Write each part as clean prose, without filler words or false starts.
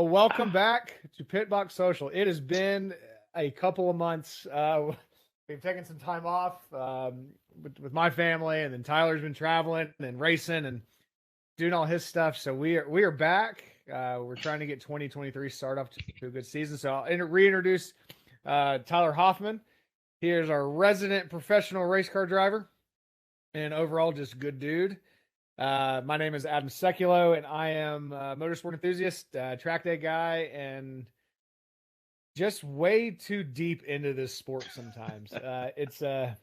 Well, welcome back to Pitbox Social. It has been a couple of months. We've taken some time off with my family, and then Tyler's been traveling and racing and doing all his stuff. So we are back. We're trying to get 2023 start off to a good season. So I'll reintroduce Tyler Hoffman. He is our resident professional race car driver, and overall just good dude. My name is Adam Seculo, and I am a motorsport enthusiast, track day guy, and just way too deep into this sport sometimes. It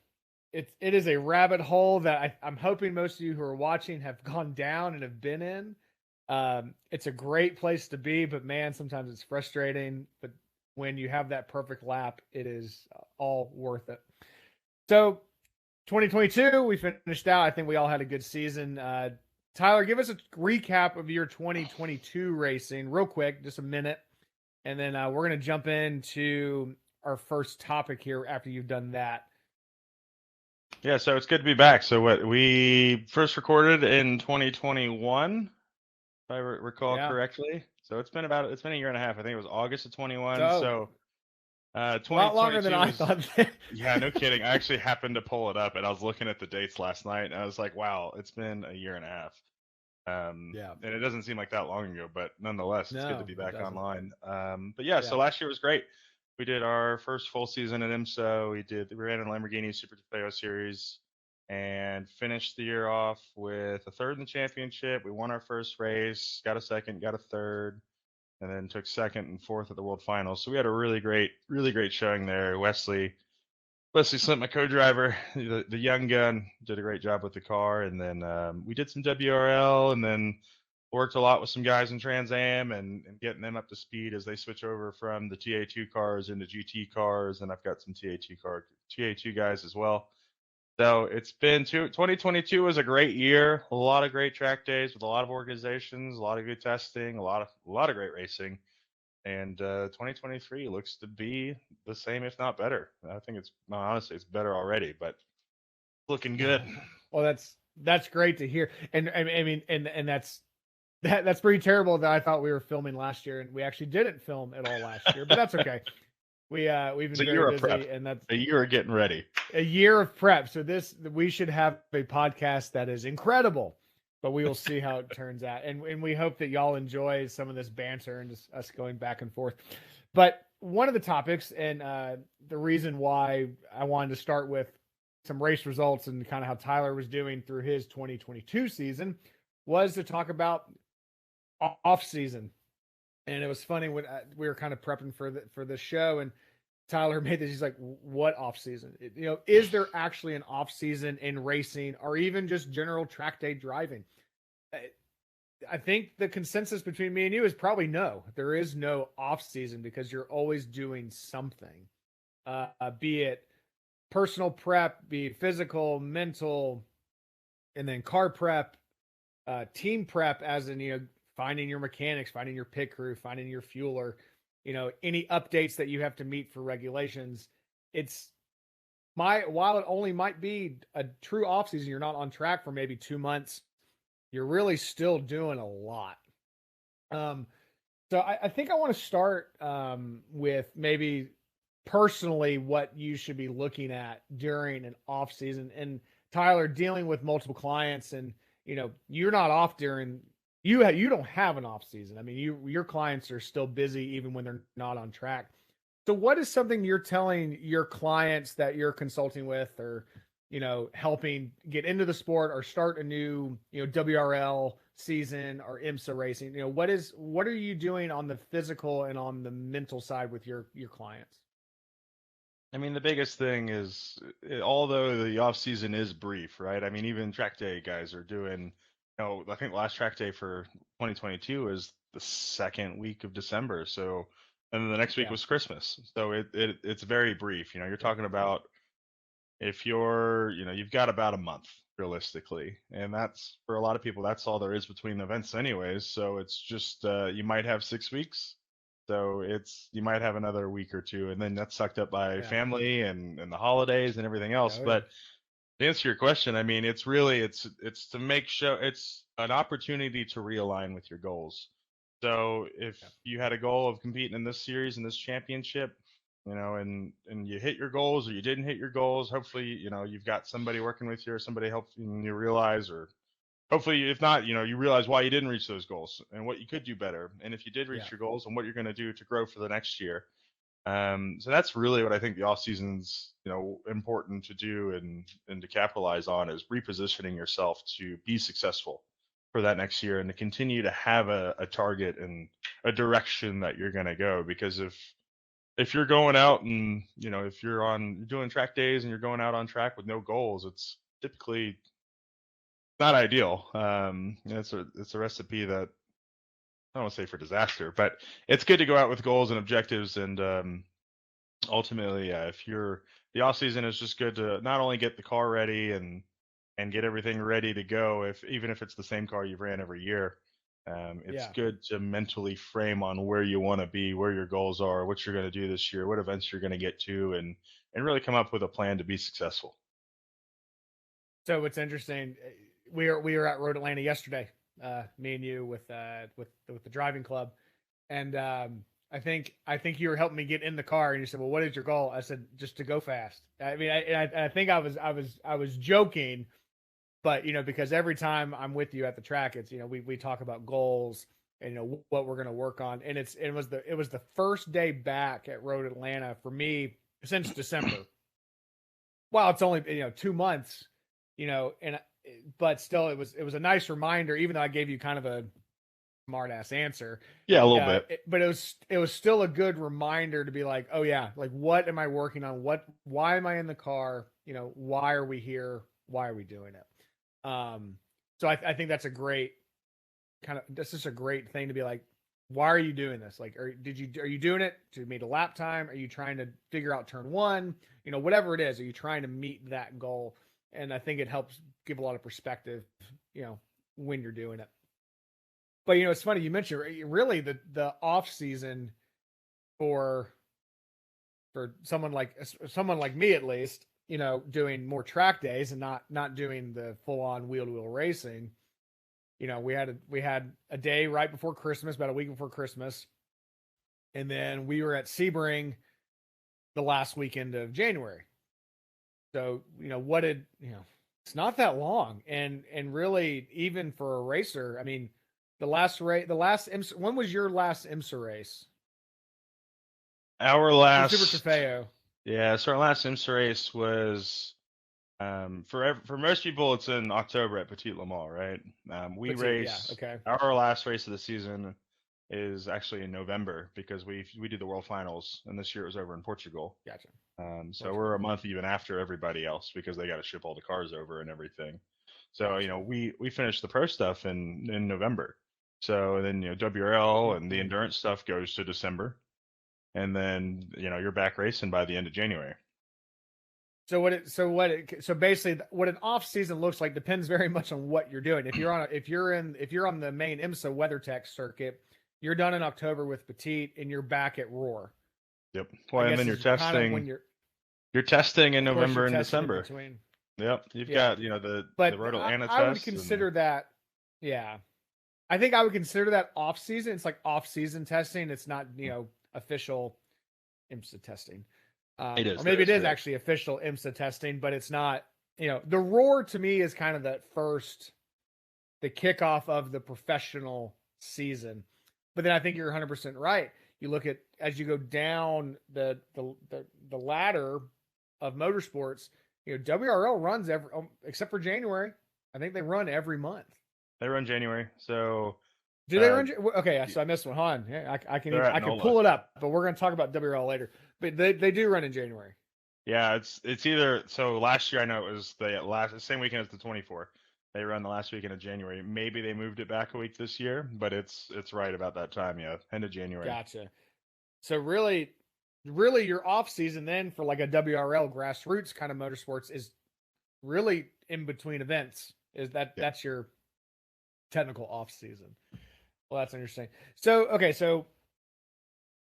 is a rabbit hole that I'm hoping most of you who are watching have gone down and have been in. It's a great place to be, but man, sometimes it's frustrating. But when you have that perfect lap, it is all worth it. So 2022, we finished out. I think we all had a good season. Tyler, give us a recap of your 2022 racing real quick, just a minute. And then we're going to jump into our first topic here after you've done that. Yeah, so it's good to be back. So what we first recorded in 2021, if I recall correctly. So it's been a year and a half. I think it was August of 21. So a lot longer than I thought. Yeah, no kidding. I actually happened to pull it up, and I was looking at the dates last night, and I was like, wow, it's been a year and a half. And it doesn't seem like that long ago, but nonetheless, it's good to be back online. But yeah, so last year was great. We did our first full season at IMSA. We ran in Lamborghini Super Trofeo Series and finished the year off with a third in the championship. We won our first race, got a second, got a third, and then took second and fourth at the World Finals. So we had a really great showing there. Wesley Slint, my co-driver, the young gun, did a great job with the car. And then we did some WRL, and then worked a lot with some guys in Trans Am and getting them up to speed as they switch over from the TA2 cars into GT cars. And I've got some TA2 guys as well. So it's been 2022 was a great year. A lot of great track days with a lot of organizations, a lot of good testing, a lot of great racing. And 2023 looks to be the same, if not better. I think honestly, it's better already, but looking good. Well, that's great to hear. And I mean, and that's pretty terrible that I thought we were filming last year, and we actually didn't film at all last year, but that's okay. We've been very busy, and that's a year of getting ready. A year of prep. So we should have a podcast that is incredible, but we will see how it turns out. And we hope that y'all enjoy some of this banter and just us going back and forth. But one of the topics, and the reason why I wanted to start with some race results and kind of how Tyler was doing through his 2022 season, was to talk about off season. And it was funny when we were kind of prepping for this show, and Tyler made this. He's like, "What off season? Is there actually an off season in racing, or even just general track day driving?" I think the consensus between me and you is probably no. There is no off season because you're always doing something, be it personal prep, be it physical, mental, and then car prep, team prep, as in finding your mechanics, finding your pit crew, finding your fueler, any updates that you have to meet for regulations. While it only might be a true off season, you're not on track for maybe 2 months, you're really still doing a lot. So I think I want to start with maybe personally what you should be looking at during an off season. And Tyler, dealing with multiple clients, and you're not off during. You don't have an off season. I mean, your clients are still busy even when they're not on track. So what is something you're telling your clients that you're consulting with, or helping get into the sport or start a new WRL season or IMSA racing? What are you doing on the physical and on the mental side with your clients? I mean, the biggest thing is, although the off season is brief, right? I mean, even track day guys are doing. I think the last track day for 2022 is the second week of December. So, and then the next week was Christmas. So it's very brief. You're talking about if you've got about a month realistically, and that's, for a lot of people, that's all there is between events anyways. So it's just you might have 6 weeks. So you might have another week or two, and then that's sucked up by family and the holidays and everything else. But to answer your question, I mean, it's to make sure it's an opportunity to realign with your goals. So if you had a goal of competing in this series and this championship, and you hit your goals or you didn't hit your goals, hopefully, you've got somebody working with you or somebody helping you realize, or hopefully, if not, you realize why you didn't reach those goals and what you could do better. And if you did reach your goals and what you're going to do to grow for the next year. So that's really what I think the off season's, important to do and to capitalize on, is repositioning yourself to be successful for that next year and to continue to have a target and a direction that you're going to go. Because if you're going out and, if you're doing track days and you're going out on track with no goals, it's typically not ideal. It's a recipe that I don't want to say for disaster, but it's good to go out with goals and objectives. And ultimately, if the off season is just good to not only get the car ready and get everything ready to go, even if it's the same car you've ran every year. It's good to mentally frame on where you want to be, where your goals are, what you're going to do this year, what events you're going to get to, and really come up with a plan to be successful. So what's interesting, we were at Road Atlanta yesterday, me and you with the driving club, and I think you were helping me get in the car, and you said, "Well, what is your goal?" I said, "Just to go fast." I mean, I think I was joking, but because every time I'm with you at the track, it's we talk about goals and what we're going to work on, and it was the first day back at Road Atlanta for me since December. Wow, it's only 2 months, but still it was a nice reminder, even though I gave you kind of a smart ass answer. Yeah, a little bit. But it was still a good reminder to be like, oh yeah, like what am I working on? Why am I in the car? Why are we here? Why are we doing it? So I think that's a great that's just a great thing to be like, why are you doing this? Like, are you doing it to meet a lap time? Are you trying to figure out turn one? Whatever it is, are you trying to meet that goal? And I think it helps give a lot of perspective, when you're doing it. But it's funny you mentioned really the off season for someone like me, at least, doing more track days and not doing the full on wheel to wheel racing. We had a day right before Christmas, about a week before Christmas, and then we were at Sebring the last weekend of January. So it's not that long, and really, even for a racer, I mean, when was your last IMSA race? Our last Super Trofeo. Yeah, so our last IMSA race was for most people it's in October at Petit Le Mans, right? We race. Yeah, okay. Our last race of the season is actually in November, because we do the World Finals, and this year it was over in Portugal. Gotcha. So we're a month even after everybody else, because they got to ship all the cars over and everything. So gotcha. We finished the pro stuff in November. So then WRL and the endurance stuff goes to December, and then you're back racing by the end of January. So basically what an off season looks like depends very much on what you're doing. If you're on the main IMSA WeatherTech circuit, you're done in October with Petit and you're back at Roar. Yep. Well, and then you're testing. You're testing in November and December. Yep. You've got the Road Atlanta test. I would consider that. Yeah, I think I would consider that off season. It's like off season testing. It's not official IMSA testing. It is. Or maybe it is actually official IMSA testing, but it's not. The Roar to me is kind of the kickoff of the professional season. But then I think you're 100% right. You look at, as you go down the ladder of motorsports, WRL runs except for January. I think they run every month. They run January. So do they run? Okay, so I missed one. Hold on. Yeah, I can pull it up, but we're going to talk about WRL later. But they do run in January. Yeah, it's either. So last year I know it was the same weekend as the 24. They run the last weekend of January. Maybe they moved it back a week this year, but it's right about that time. Yeah, end of January. Gotcha. So really your off season then for like a WRL grassroots kind of motorsports is really in between events. That's your technical off season. Well, that's interesting. So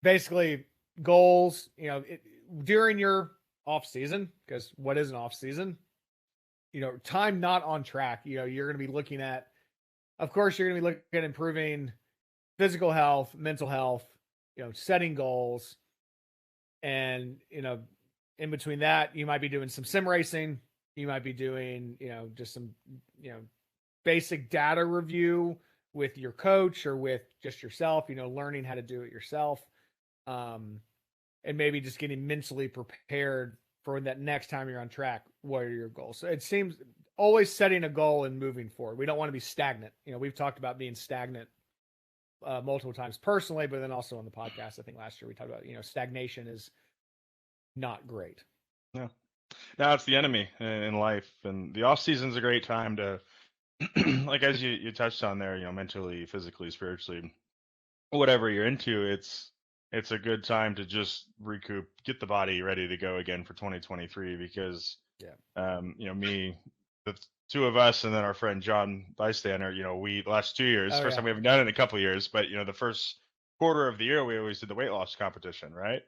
basically goals, during your off season, because what is an off season? Time not on track. You're going to be looking at, of course, you're going to be looking at improving physical health, mental health, setting goals. And, in between that, you might be doing some sim racing. You might be doing, just some, basic data review with your coach or with just yourself, learning how to do it yourself. And maybe just getting mentally prepared for that next time you're on track. What are your goals? So it seems always setting a goal and moving forward. We don't want to be stagnant. We've talked about being stagnant multiple times personally, but then also on the podcast. I think last year we talked about, stagnation is not great. No, it's the enemy in life, and the off season is a great time to, like as you touched on there, mentally, physically, spiritually, whatever you're into, it's a good time to just recoup, get the body ready to go again for 2023 because, me, the two of us, and then our friend John Bystander, we the last 2 years, first time we haven't done it in a couple of years, but the first quarter of the year we always did the weight loss competition, right?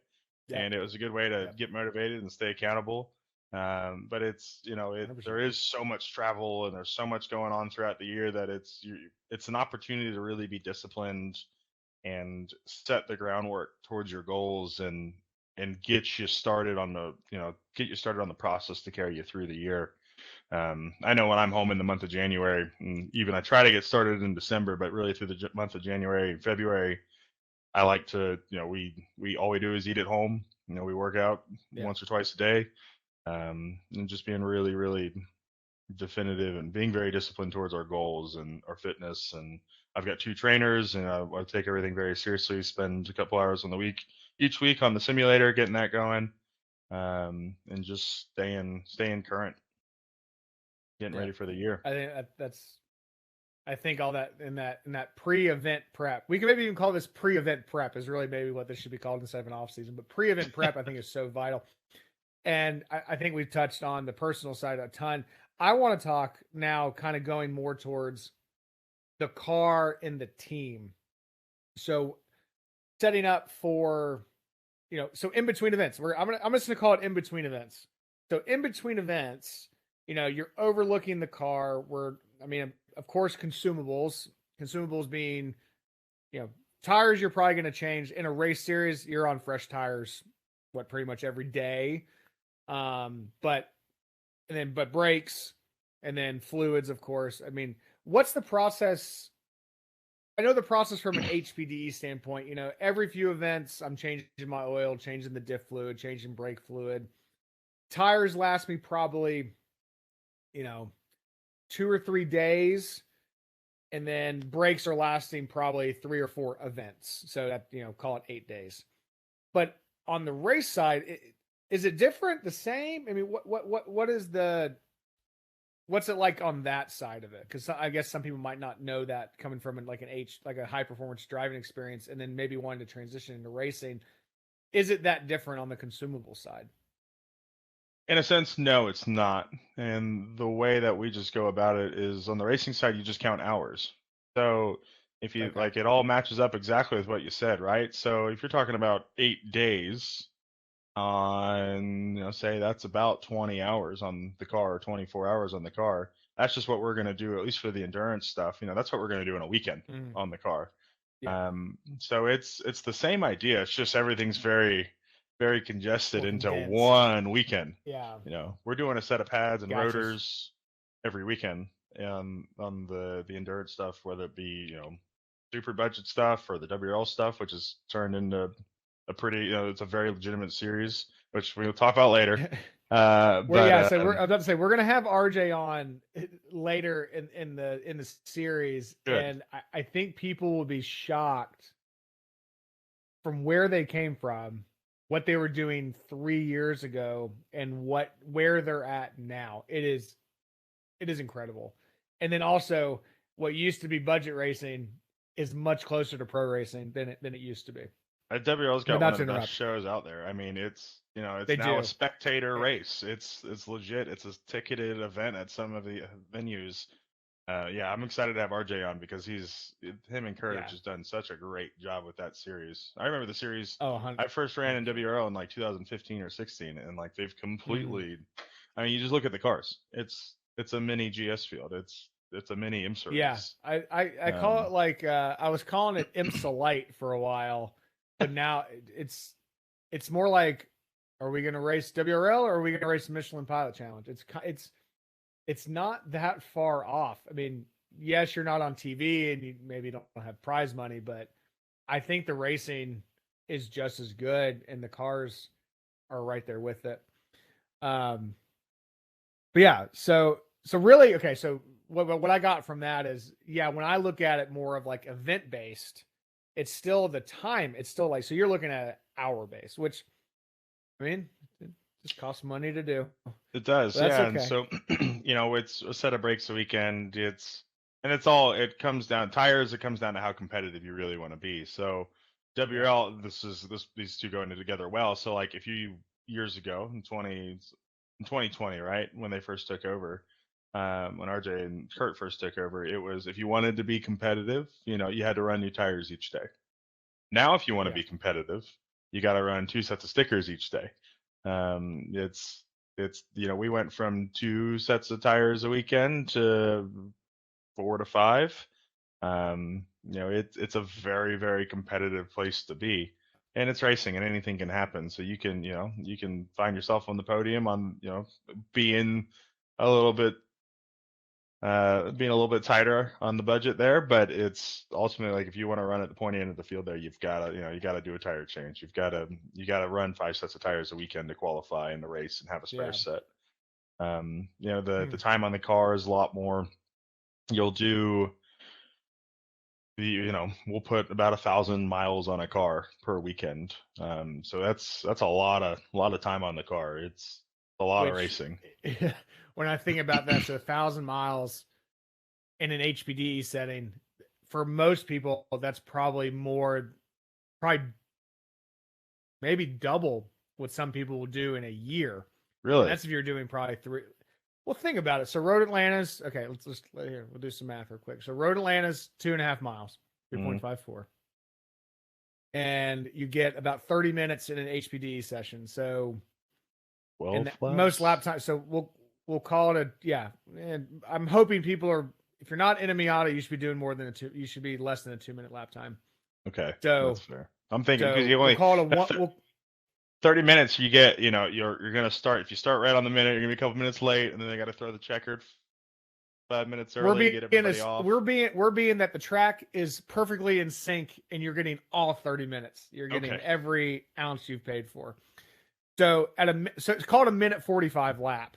And it was a good way to get motivated and stay accountable. But it's there is so much travel and there's so much going on throughout the year that it's an opportunity to really be disciplined and set the groundwork towards your goals and get you started on the process to carry you through the year. I know when I'm home in the month of January, and even I try to get started in December, but really through the month of January and February, I like to, we all we do is eat at home. We work out once or twice a day, and just being really, really definitive and being very disciplined towards our goals and our fitness. And I've got 2 trainers, and I take everything very seriously. Spend a couple hours on the week each week on the simulator, getting that going, and just staying current, getting ready for the year. I think I think all that in that pre-event prep. We could maybe even call this pre-event prep is really maybe what this should be called instead of an off season. But pre-event prep I think is so vital. And I think we've touched on the personal side a ton. I want to talk now kind of going more towards the car and the team. So setting up for, so in between events, I'm just gonna call it in between events. So in between events, you're overlooking the car of course, consumables being, tires you're probably going to change in a race series. You're on fresh tires, pretty much every day. But brakes and then fluids, of course. What's the process? I know the process from an HPDE standpoint, every few events I'm changing my oil, changing the diff fluid, changing brake fluid. Tires last me probably, 2 or 3 days. And then brakes are lasting probably 3 or 4 events. So that, call it 8 days. But on the race side, is it different, the same? What's it like on that side of it? Because I guess some people might not know that coming from like a high performance driving experience and then maybe wanting to transition into racing. Is it that different on the consumable side? In a sense, no, it's not. And the way that we just go about it is on the racing side, you just count hours. So if you like, it all matches up exactly with what you said, right? So if you're talking about 8 days on, say that's about 20 hours on the car, or 24 hours on the car. That's just what we're going to do, at least for the endurance stuff. That's what we're going to do in a weekend on the car. Yeah. So it's the same idea. It's just everything's very, very congested into one weekend. Yeah. We're doing a set of pads and rotors every weekend on the endurance stuff, whether it be, super budget stuff or the WRL stuff, which is turned into a pretty, it's a very legitimate series, which we'll talk about later. So I'm about to say we're gonna have RJ on later in the series. Good. And I think people will be shocked from where they came from, what they were doing 3 years ago, and where they're at now. It is incredible. And then also what used to be budget racing is much closer to pro racing than it used to be. WRL's got one of the best shows out there. It's now a spectator race. It's legit. It's a ticketed event at some of the venues. I'm excited to have RJ on because him and Courage has done such a great job with that series. I remember the series. I first ran in WRL in like 2015 or 16, and like they've completely. You just look at the cars. It's a mini GS field. it's a mini IMSA race. I call it like I was calling it IMSA Light for a while, but now it's more like, are we going to race WRL or are we going to race the Michelin Pilot Challenge? It's not that far off. I mean, yes, you're not on TV and you maybe don't have prize money, but I think the racing is just as good and the cars are right there with it. But yeah, so really, okay. So what I got from that is, yeah, when I look at it more of like event based, it's still the time. It's still like, so you're looking at hour based, which, I mean, it just costs money to do. It does, yeah. Okay. And so, it's a set of breaks a weekend. It comes down tires. It comes down to how competitive you really want to be. So, WRL, these two going together well. So, like, if you years ago in 2020, right, when they first took over, when RJ and Kurt first took over, it was, if you wanted to be competitive, you had to run new tires each day. Now, if you want to be competitive, you got to run 2 sets of stickers each day. We went from 2 sets of tires a weekend to 4 to 5. It's a very, very competitive place to be, and it's racing, and anything can happen. So you can find yourself on the podium on, being a little bit tighter on the budget there, but it's ultimately like, if you want to run at the pointy end of the field there, you've got to do a tire change. You got to run 5 sets of tires a weekend to qualify in the race and have a spare set. The time on the car is a lot more. You'll do we'll put about 1,000 miles on a car per weekend. So that's a lot of time on the car. It's a lot of racing. When I think about that, so 1,000 miles in an HPDE setting, for most people, that's probably maybe double what some people will do in a year. Really? And that's if you're doing probably 3. Well, think about it. So Road Atlanta's, okay, we'll do some math real quick. So Road Atlanta's 2.5 miles, 3.54. And you get about 30 minutes in an HPDE session. So 12 most lap time. So we'll call it and I'm hoping people are, if you're not in a Miata, you should be doing more than you should be less than a 2-minute lap time. Okay. So that's fair. I'm thinking, because you only call it 30 minutes, you get, you're going to start, if you start right on the minute, you're going to be a couple minutes late, and then they got to throw the checkered 5 minutes early, get everybody off. We're being that the track is perfectly in sync and you're getting all 30 minutes. You're getting every ounce you've paid for. So it's called a minute 45 lap.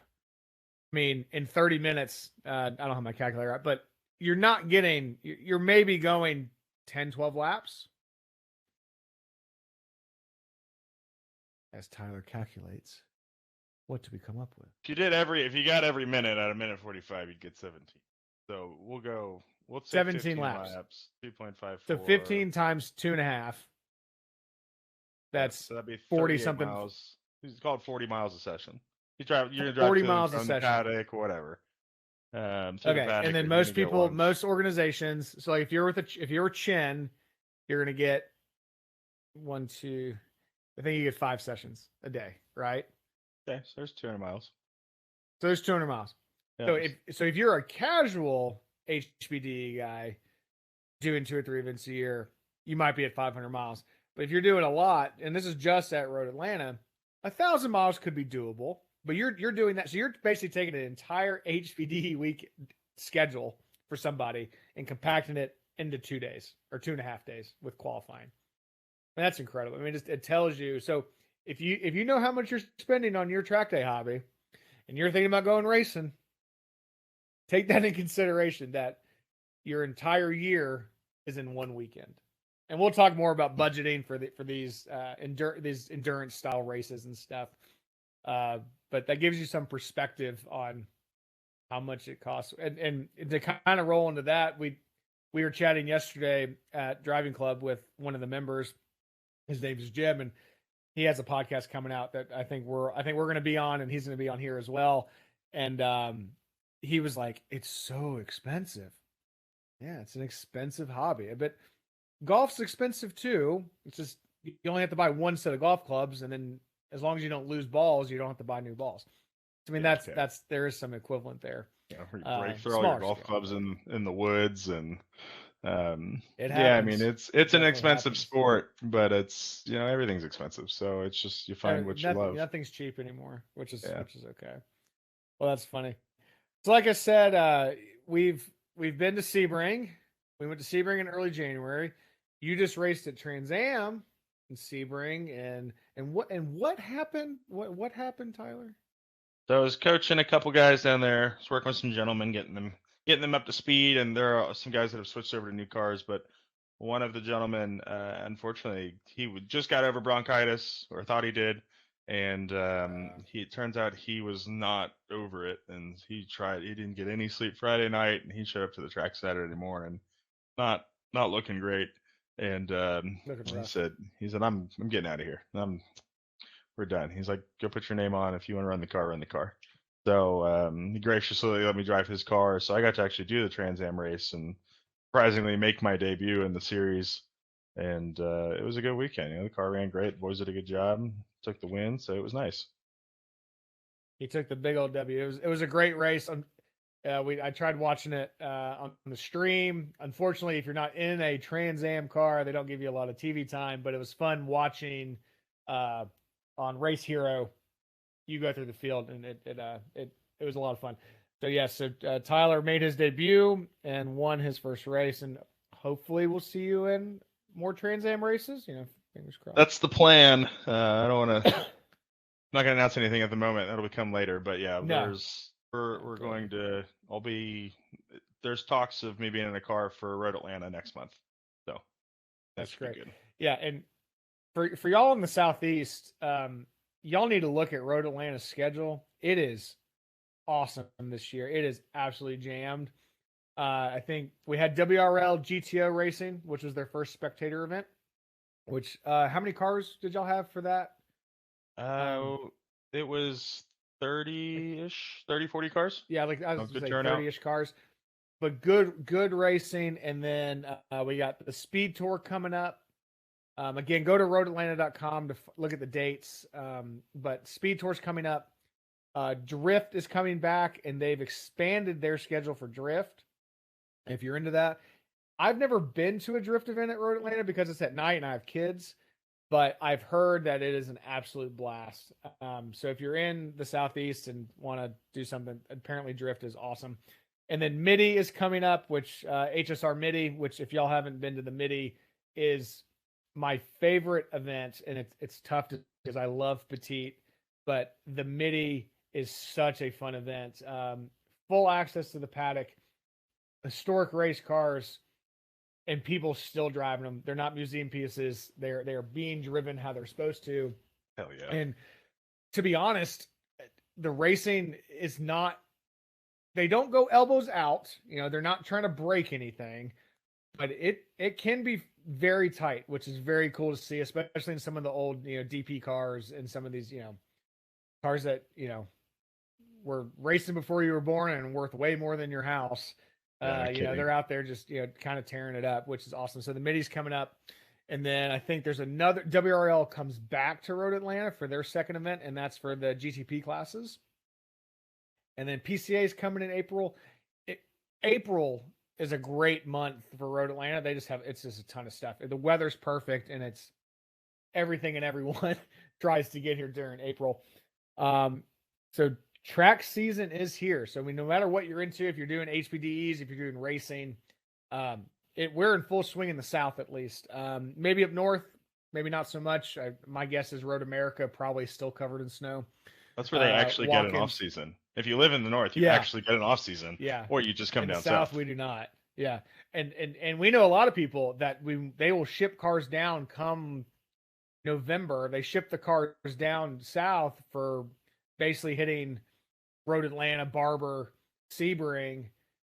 I mean, in 30 minutes, I don't have my calculator out, but you're maybe going 10, 12 laps. As Tyler calculates, what do we come up with? If you got every minute at a minute 45, you'd get 17. So we'll say 17 laps. 2.54. So 15 times 2.5. So that'd be 40 something miles. It's called 40 miles a session. You're going to drive 40 miles a session. Paddock, whatever. Okay, and then most organizations. So like if you're Chen, you're going to get 1, 2. I think you get 5 sessions a day, right? Okay, so there's 200 miles. So there's 200 miles. Yeah. So if you're a casual HBD guy doing 2 or 3 events a year, you might be at 500 miles. But if you're doing a lot, and this is just at Road Atlanta, 1,000 miles could be doable. But you're doing that, so you're basically taking an entire HBD week schedule for somebody and compacting it into 2 days or 2.5 days with qualifying. And that's incredible. I mean, it tells you. So if you know how much you're spending on your track day hobby, and you're thinking about going racing, take that in consideration, that your entire year is in one weekend. And we'll talk more about budgeting for these endurance style races and stuff. But that gives you some perspective on how much it costs. And to kind of roll into that, we were chatting yesterday at Driving Club with one of the members. His name is Jim, and he has a podcast coming out that I think we're going to be on, and he's going to be on here as well. And he was like, "It's so expensive." Yeah, it's an expensive hobby, but golf's expensive too. It's just you only have to buy 1 set of golf clubs, and then as long as you don't lose balls, you don't have to buy new balls. I mean, that's there is some equivalent there. Yeah, where you break through all your golf clubs in the woods, and it happens. Yeah, I mean it's an expensive sport, but it's everything's expensive, so it's just you find what you love. Nothing's cheap anymore, which is okay. Well, that's funny. So, like I said, we've been to Sebring. We went to Sebring in early January. You just raced at Trans Am in Sebring, and what happened? What happened, Tyler? So I was coaching a couple guys down there. I was working with some gentlemen, getting them up to speed, and there are some guys that have switched over to new cars. But one of the gentlemen, unfortunately, he just got over bronchitis, or thought he did, and it turns out he was not over it, and he didn't get any sleep Friday night, and he showed up to the track Saturday morning, not looking great, and he said I'm getting out of here. We're done. He's like, go put your name on. If you want to run the car, run the car. So he graciously let me drive his car. So I got to actually do the Trans Am race and surprisingly make my debut in the series. And it was a good weekend. The car ran great. The boys did a good job. Took the win. So it was nice. He took the big old W. It was a great race. I tried watching it on the stream. Unfortunately, if you're not in a Trans Am car, they don't give you a lot of TV time. But it was fun watching on Race Hero. You go through the field, and it was a lot of fun. So Tyler made his debut and won his first race, and hopefully we'll see you in more Trans Am races. Fingers crossed. That's the plan. I don't want to. Not going to announce anything at the moment. That'll come later. But yeah, we're going to. There's talks of me being in a car for Road Atlanta next month. So that's great. Good. Yeah, and for y'all in the Southeast, y'all need to look at Road Atlanta's schedule. It is awesome this year. It is absolutely jammed. I think we had WRL GTO racing, which was their first spectator event. Which how many cars did y'all have for that? It was 30-ish, 30, 40 cars. Yeah, like I was saying, 30-ish cars. But good racing, and then we got the Speed Tour coming up. Again, go to roadatlanta.com to look at the dates. But Speed Tour's coming up. Drift is coming back, and they've expanded their schedule for Drift. If you're into that. I've never been to a Drift event at Road Atlanta because it's at night and I have kids, but I've heard that it is an absolute blast. So if you're in the Southeast and want to do something, apparently Drift is awesome. And then Midi is coming up, which HSR Midi, which if y'all haven't been to the Midi, is my favorite event. And it's tough because I love Petite, but the Midi is such a fun event. Full access to the paddock, historic race cars, and people still driving them. They're not museum pieces. They're being driven how they're supposed to. Hell yeah. And to be honest, the racing is not, they don't go elbows out. They're not trying to break anything, but it can be very tight, which is very cool to see, especially in some of the old, DP cars and some of these, cars that, were racing before you were born and worth way more than your house. They're out there just, kind of tearing it up, which is awesome. So the Midi's coming up. And then I think there's another WRL comes back to Road Atlanta for their second event, and that's for the GTP classes. And then PCA is coming in April. April is a great month for Road Atlanta. It's just a ton of stuff. The weather's perfect, and it's everything and everyone tries to get here during April. So track season is here. So no matter what you're into, if you're doing HPDEs, if you're doing racing, we're in full swing in the South at least. Maybe up north, maybe not so much. My guess is Road America probably still covered in snow. That's where they actually get an off season. If you live in the north, you actually get an off season. Yeah. Or you just come down south. We do not. Yeah. And we know a lot of people that they will ship cars down come November. They ship the cars down south for basically hitting Road Atlanta, Barber, Sebring,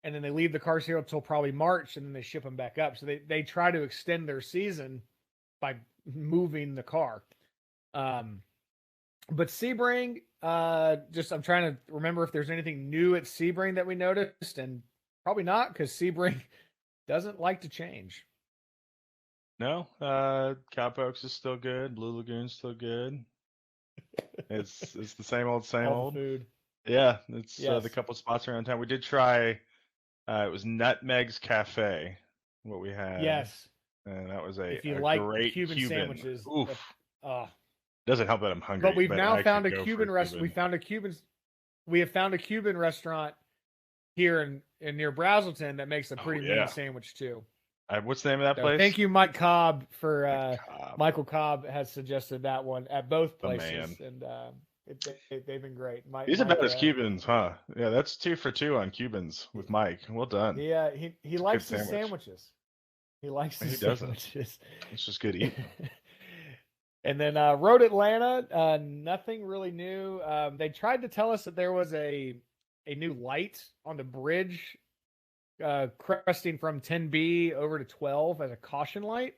and then they leave the cars here until probably March, and then they ship them back up. So they try to extend their season by moving the car. But Sebring, I'm trying to remember if there's anything new at Sebring that we noticed, and probably not, because Sebring doesn't like to change. No, Cowpokes is still good. Blue Lagoon's still good. It's the same old. Food. Yeah, it's Yes. the couple spots around town. We did try. It was Nutmeg's Cafe, what we had. Yes. And that was If you a like great Cuban Cuban. sandwiches, Oof. uh, Doesn't help that I'm but hungry, we've but now I found could a go for a Cuban restaurant. Cuban. We have found a Cuban restaurant here in near Brazelton that makes a pretty mean sandwich too. What's the name of that So place? thank you, Mike Cobb, for Cobb. Michael Cobb has suggested that one at both places, man. and they've been great. He's about his Cubans, huh? Yeah, that's 2 for 2 on Cubans with Mike. Well done. Yeah, he likes his sandwiches. He likes his sandwiches. It's just good eating. And then Road Atlanta, nothing really new. They tried to tell us that there was a new light on the bridge cresting from 10B over to 12 as a caution light.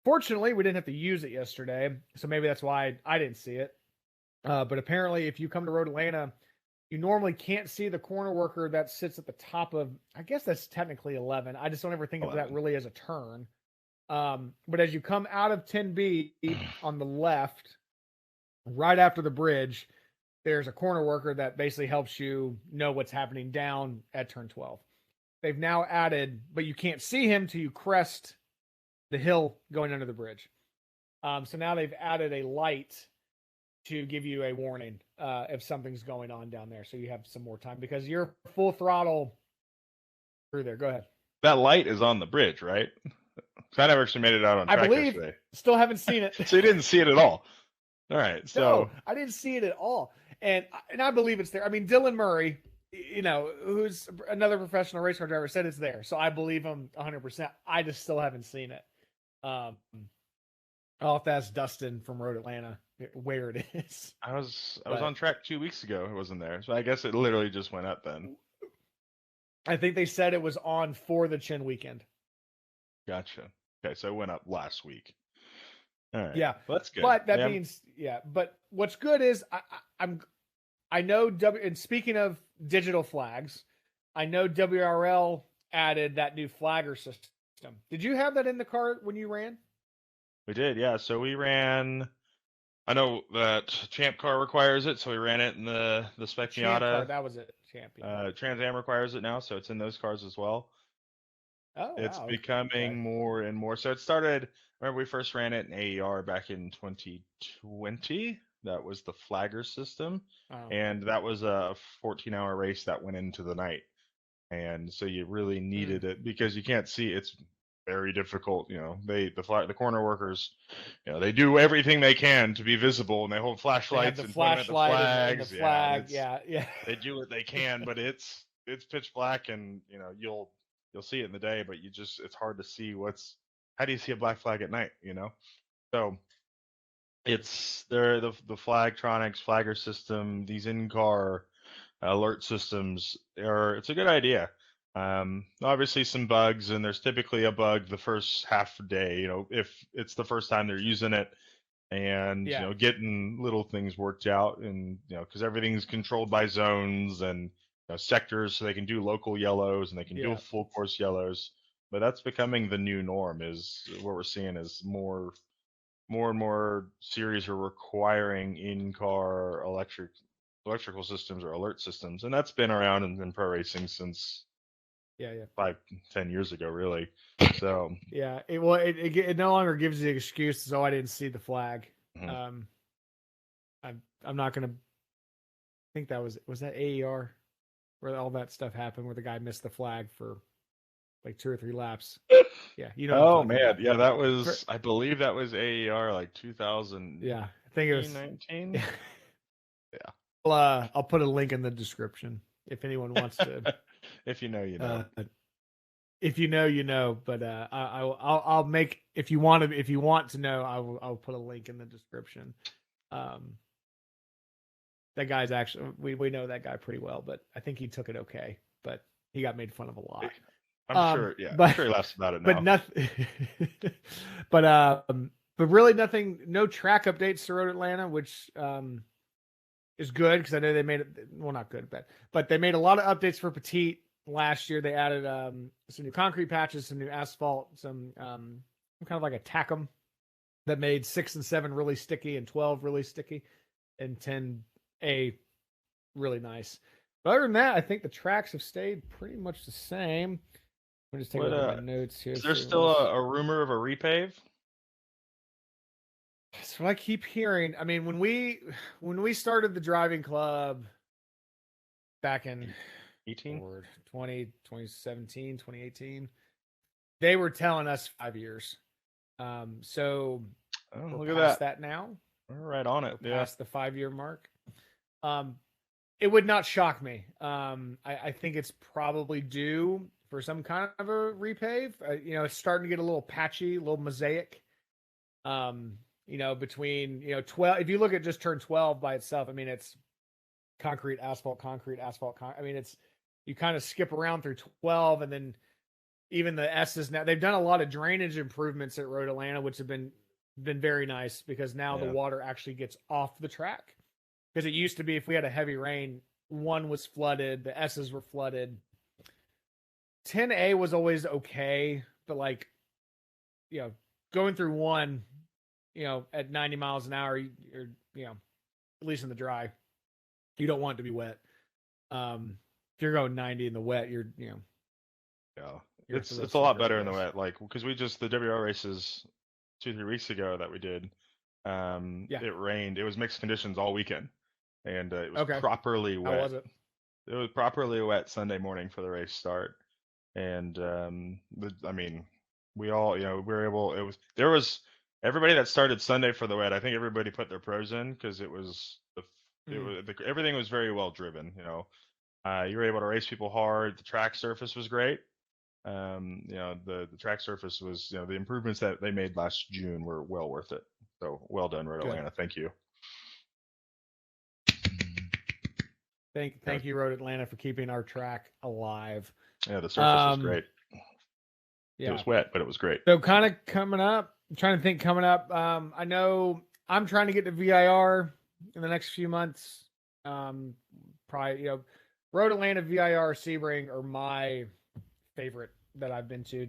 Fortunately, we didn't have to use it yesterday, so maybe that's why I didn't see it. But apparently, if you come to Road Atlanta, you normally can't see the corner worker that sits at the top of, I guess that's technically 11. I just don't ever think 11. Of that really as a turn. But as you come out of 10B on the left, right after the bridge, there's a corner worker that basically helps you know what's happening down at turn 12. They've now added, but you can't see him till you crest the hill going under the bridge. So now they've added a light to give you a warning if something's going on down there, so you have some more time because you're full throttle through there. Go ahead. That light is on the bridge, right? I never actually made it out on track yesterday. Still haven't seen it. So you didn't see it at all. All right. So no, I didn't see it at all. And I believe it's there. I mean, Dylan Murray, who's another professional race car driver, said it's there. So I believe him 100%. I just still haven't seen it. I'll have to ask Dustin from Road Atlanta where it is. I was on track 2 weeks ago. It wasn't there. So I guess it literally just went up then. I think they said it was on for the Chin weekend. Gotcha. Okay, so it went up last week. All right. Yeah, well, that's good. But that means But what's good is I know and speaking of digital flags, I know WRL added that new flagger system. Did you have that in the car when you ran? We did, yeah. So we ran. I know that Champ car requires it, so we ran it in the Spec Miata. That was it. Champion. Trans Am requires it now, so it's in those cars as well. Oh, it's becoming more and more. So it started. Remember, we first ran it in AER back in 2020. That was the flagger system, and that was a 14-hour race that went into the night, and so you really needed it because you can't see. It's very difficult. The corner workers, they do everything they can to be visible, and they hold flashlights and point at the flags. Yeah. They do what they can, but it's pitch black, and you'll see it in the day, but it's hard to see how do you see a black flag at night, So it's the Flagtronics flagger system, these in-car alert systems it's a good idea. Obviously some bugs, and there's typically a bug the first half a day, if it's the first time they're using it, and getting little things worked out, and because everything's controlled by zones and sectors, so they can do local yellows and they can do full course yellows. But that's becoming the new norm. Is what we're seeing is more and more series are requiring in-car electrical systems or alert systems, and that's been around in pro racing since 5-10 years ago, really. So it no longer gives the excuse, so I didn't see the flag. Mm-hmm. I'm not gonna think that was that AER where all that stuff happened, where the guy missed the flag for like 2 or 3 laps. Yeah, Oh man, yeah, that was. I believe that was AER like 2000. Yeah, I think it was 19. Yeah. I'll put a link in the description if anyone wants to. If you know, you know. If you know, you know. But I'll make if you want to know, I'll put a link in the description. That guy's actually we know that guy pretty well, but I think he took it okay. But he got made fun of a lot. I'm sure, yeah. I'm sure he laughs about it now. But nothing. but really nothing. No track updates to Road Atlanta, which is good because I know they made it. Well, not good, but they made a lot of updates for Petite last year. They added some new concrete patches, some new asphalt, some kind of like a tackum that made 6 and 7 really sticky and 12 really sticky, and 10A really nice. But other than that, I think the tracks have stayed pretty much the same. I'm just taking a look at my notes here. Is there still a rumor of a repave? That's what I keep hearing. I mean, when we started the driving club back in 2017, 2018, they were telling us 5 years. So look at past that now. We're right on it. We're past the 5-year mark. It would not shock me. I think it's probably due for some kind of a repave. It's starting to get a little patchy, a little mosaic. Between 12. If you look at just turn 12 by itself, I mean, it's concrete, asphalt, concrete, asphalt. I mean, it's you kind of skip around through 12, and then even the S's now. They've done a lot of drainage improvements at Road Atlanta, which have been very nice because now the water actually gets off the track. Because it used to be if we had a heavy rain, one was flooded, the S's were flooded. 10A was always okay, but going through one, at 90 miles an hour, you're, at least in the dry, you don't want it to be wet. If you're going 90 in the wet, you're. It's a lot better in the wet, because the WR races 2-3 weeks ago that we did, it rained. It was mixed conditions all weekend, and it was properly wet. How was it? It was properly wet Sunday morning for the race start, and we all, we were able. There was everybody that started Sunday for the wet. I think everybody put their pros in because everything was very well driven. You were able to race people hard. The track surface was great. The track surface was, the improvements that they made last June were well worth it. So well done, Road Atlanta. Thank you. Thank you, Road Atlanta, for keeping our track alive. Yeah, the surface was great. Yeah. It was wet, but it was great. So kind of coming up, I'm trying to think coming up. I know I'm trying to get to VIR in the next few months. Probably, Road Atlanta, VIR, Sebring are my favorite that I've been to.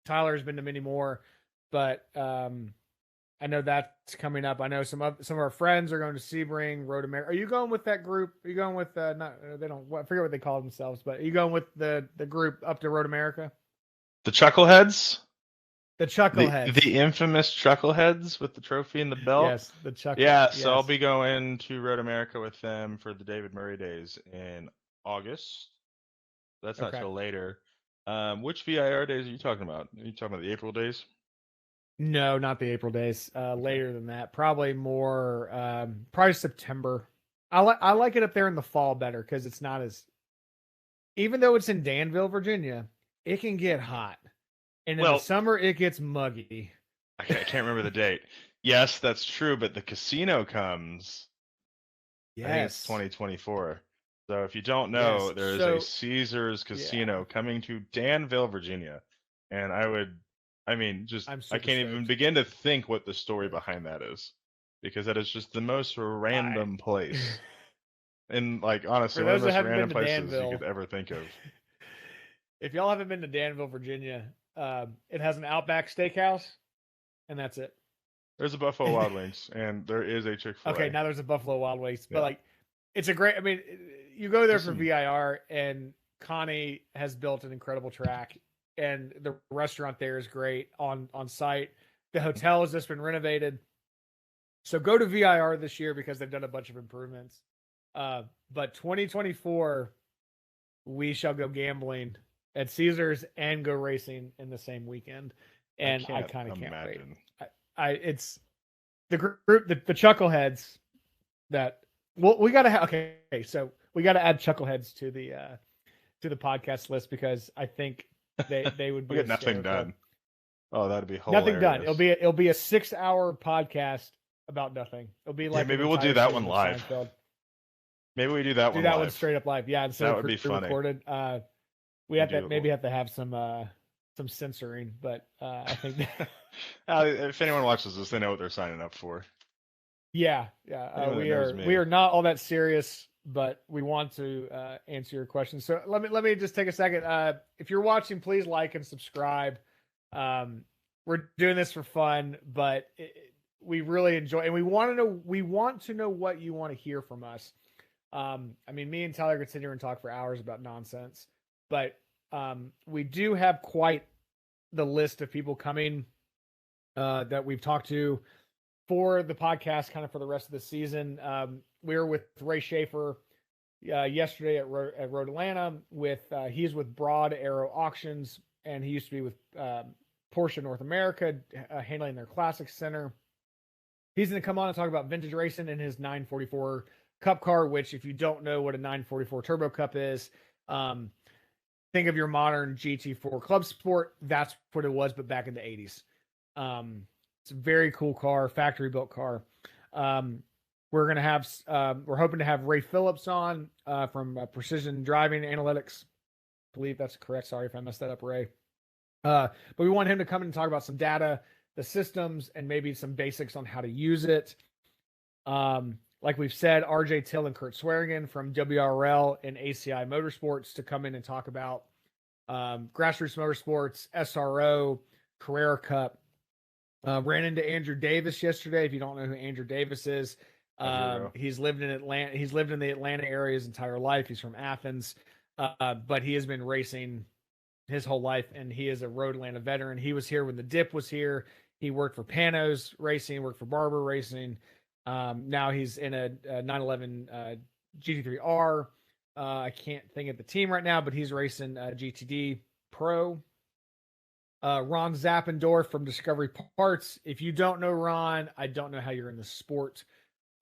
Tyler's been to many more, but I know that's coming up. I know some of our friends are going to Sebring, Road America. Are you going with that group? Are you going with I forget what they call themselves, but are you going with the group up to Road America? The Chuckleheads? The Chuckleheads. The infamous Chuckleheads with the trophy and the belt? Yes, the Chuckleheads. Yeah, so I'll be going to Road America with them for the David Murray days in August. That's not till later. Which VIR days are you talking about? Are you talking about the April days? No, not the April days. Later than that. Probably more, probably September. I like it up there in the fall better because it's not as, even though it's in Danville, Virginia, it can get hot. And in the summer, it gets muggy. I can't remember the date. Yes, that's true, but the casino comes. Yes. I think it's 2024. So if you don't know, there is a Caesars casino coming to Danville, Virginia. And I can't even begin to think what the story behind that is, because that is just the most random place. And honestly, one of the most random places you could ever think of. If y'all haven't been to Danville, Virginia, it has an Outback Steakhouse, and that's it. There's a Buffalo Wild Wings, and there is a Chick-fil-A. Okay, now there's a Buffalo Wild Wings, but it's a great. I mean, you go there for VIR, and Connie has built an incredible track, and the restaurant there is great on site. The hotel has just been renovated, so go to VIR this year because they've done a bunch of improvements. But 2024, we shall go gambling at Caesars and go racing in the same weekend, and I kind of can't wait. It's the group, the Chuckleheads that. Well, we got to have. Okay, so we got to add Chuckleheads to the podcast list because I think they would be. We get nothing done. Oh, that'd be hilarious. Nothing done. It'll be a 6-hour podcast about nothing. It'll be like maybe we'll do that one live. Maybe we do that one. Do that live. one straight up live. Yeah, that would be funny. Recorded. We have to have some censoring, but I think if anyone watches this, they know what they're signing up for. Yeah. We are not all that serious, but we want to answer your questions. So let me just take a second. If you're watching, please like and subscribe. We're doing this for fun, but we really enjoy, and we want to know what you want to hear from us. I mean, me and Tyler could sit here and talk for hours about nonsense, but we do have quite the list of people coming that we've talked to for the podcast, kind of for the rest of the season. We were with Ray Schaefer yesterday at Road Atlanta. He's with Broad Arrow Auctions, and he used to be with Porsche North America, handling their Classic Center. He's going to come on and talk about vintage racing in his 944 Cup car, which, if you don't know what a 944 Turbo Cup is, think of your modern GT4 Club Sport. That's what it was, but back in the 80s. It's a very cool car, factory built car. We're hoping to have Ray Phillips on from Precision Driving Analytics. I believe that's correct. Sorry if I messed that up, Ray. But we want him to come in and talk about some data, the systems, and maybe some basics on how to use it. Like we've said, RJ Till and Kurt Swearingen from WRL and ACI Motorsports to come in and talk about grassroots motorsports, SRO, Carrera Cup. Ran into Andrew Davis yesterday. If you don't know who Andrew Davis is, he's lived in Atlanta. He's lived in the Atlanta area his entire life. He's from Athens, but he has been racing his whole life, and he is a Road Atlanta veteran. He was here when the Dip was here. He worked for Panos Racing, worked for Barber Racing. Now he's in a 911 GT3R. I can't think of the team right now, but he's racing GTD Pro. Ron Zappendorf from Discovery Parts. If you don't know Ron, I don't know how you're in the sport.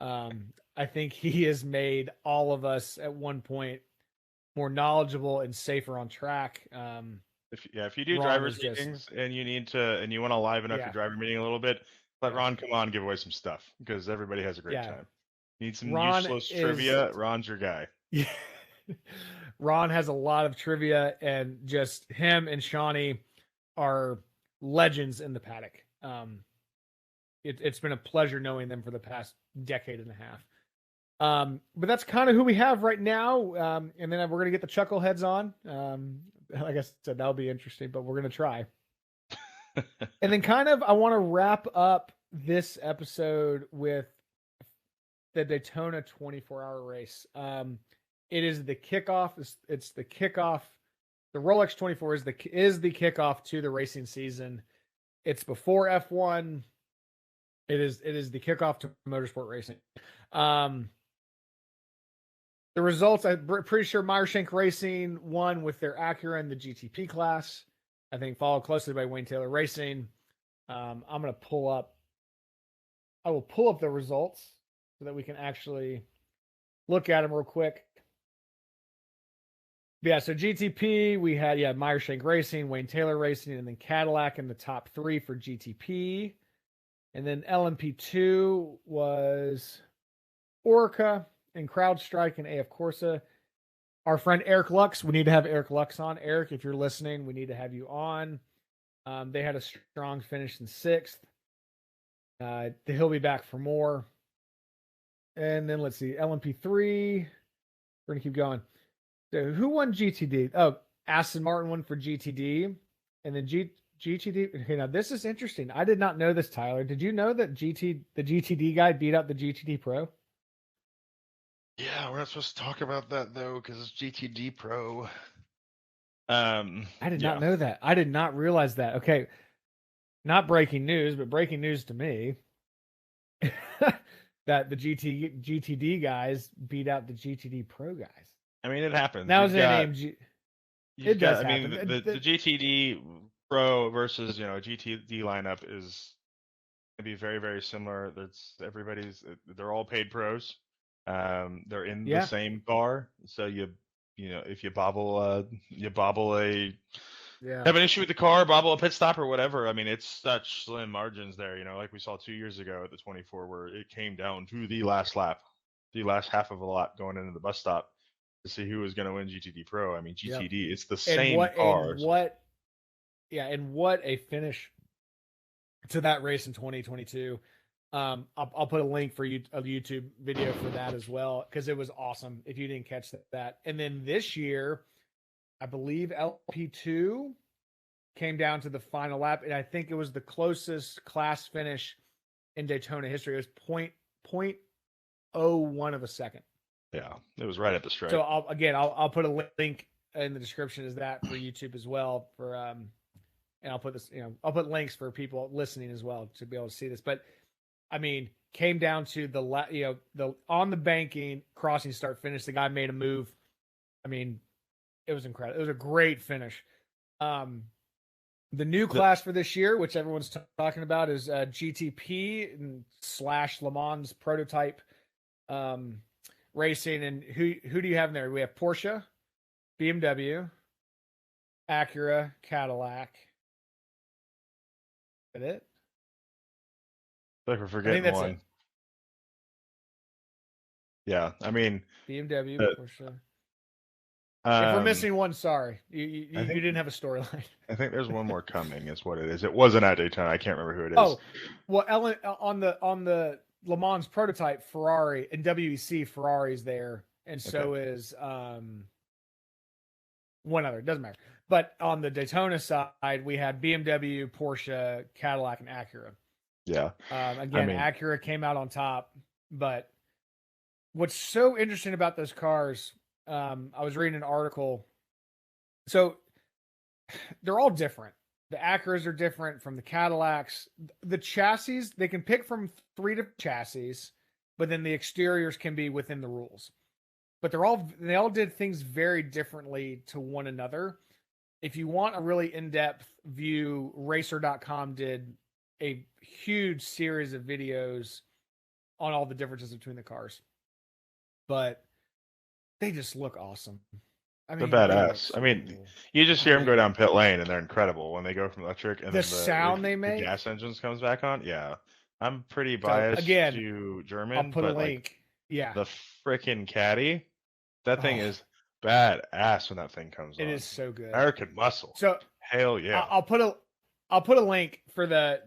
I think he has made all of us at one point more knowledgeable and safer on track. If you do drivers meetings and you want to liven up your driver meeting a little bit, let Ron come on and give away some stuff, because everybody has a great time. Need some useless trivia? Ron's your guy. Yeah. Ron has a lot of trivia, and just him and Shawnee are legends in the paddock. It's been a pleasure knowing them for the past decade and a half. But that's kind of who we have right now. And then we're going to get the Chuckleheads on. Like I said, that'll be interesting, but we're going to try. And then I want to wrap up this episode with the Daytona 24-hour race. It is the kickoff. It's the kickoff. The Rolex 24 is the kickoff to the racing season. It's before F1. It is the kickoff to motorsport racing. The results, I'm pretty sure Meyershank Racing won with their Acura in the GTP class. I think followed closely by Wayne Taylor Racing. I will pull up the results so that we can actually look at them real quick. Yeah, so GTP, we had, Meyershank Racing, Wayne Taylor Racing, and then Cadillac in the top 3 for GTP. And then LMP2 was Orica and CrowdStrike and AF Corsa. Our friend Eric Lux, we need to have Eric Lux on. Eric, if you're listening, we need to have you on. They had a strong finish in 6th. He'll be back for more. And then let's see, LMP3. We're going to keep going. So who won GTD? Oh, Aston Martin won for GTD. And then GTD. Okay, now this is interesting. I did not know this, Tyler. Did you know that the GTD guy beat out the GTD Pro? Yeah, we're not supposed to talk about that, though, because it's GTD Pro. I did not know that. I did not realize that. Okay. Not breaking news, but breaking news to me that the GTD guys beat out the GTD Pro guys. I mean, it happens. Now is an AMG. It does happen. I mean, the GTD Pro versus GTD lineup is going to be very, very similar. They're all paid pros. They're in the same car, so if you bobble have an issue with the car, bobble a pit stop or whatever. I mean, it's such slim margins there. Like we saw 2 years ago at the 24, where it came down to the last lap, the last half of a lap going into the bus stop to see who was going to win GTD Pro. I mean, GTD, it's the same car. And what a finish to that race in 2022. I'll put a link for you, a YouTube video for that as well, because it was awesome if you didn't catch that. And then this year, I believe LP2 came down to the final lap, and I think it was the closest class finish in Daytona history. It was 0.01 of a second. Yeah, it was right at the stripe. So I'll put a link in the description as that for YouTube as well for and I'll put this, I'll put links for people listening as well to be able to see this. But I mean, came down to the on the banking crossing start finish. The guy made a move. I mean, it was incredible. It was a great finish. The new class for this year, which everyone's talking about, is GTP / Le Mans prototype racing. And who do you have in there? We have Porsche, BMW, Acura, Cadillac. Is that it? I think we're forgetting one. It. Yeah, I mean BMW, Porsche. If we're missing one, sorry, you didn't have a storyline. I think there's one more coming. Is what it is. It wasn't at Daytona. I can't remember who it is. Oh, well, Ellen on the Le Mans prototype, Ferrari and WEC Ferrari's there, and so is one other. Doesn't matter. But on the Daytona side, we had BMW, Porsche, Cadillac, and Acura. Yeah. Again, Acura came out on top. But what's so interesting about those cars, I was reading an article. So they're all different. The Acuras are different from the Cadillacs. The chassis, they can pick from 3 different chassis, but then the exteriors can be within the rules. But they all did things very differently to one another. If you want a really in-depth view, racer.com did a huge series of videos on all the differences between the cars. But they just look awesome. I mean, they're badass. I mean, you just hear them go down pit lane, and they're incredible when they go from electric. And the sound they make, the gas engines comes back on. Yeah, I'm pretty biased to German. I'll put a link. Yeah, the freaking Caddy, that thing is badass when that thing comes on. It is so good. American muscle. So hell yeah. I'll put a link for the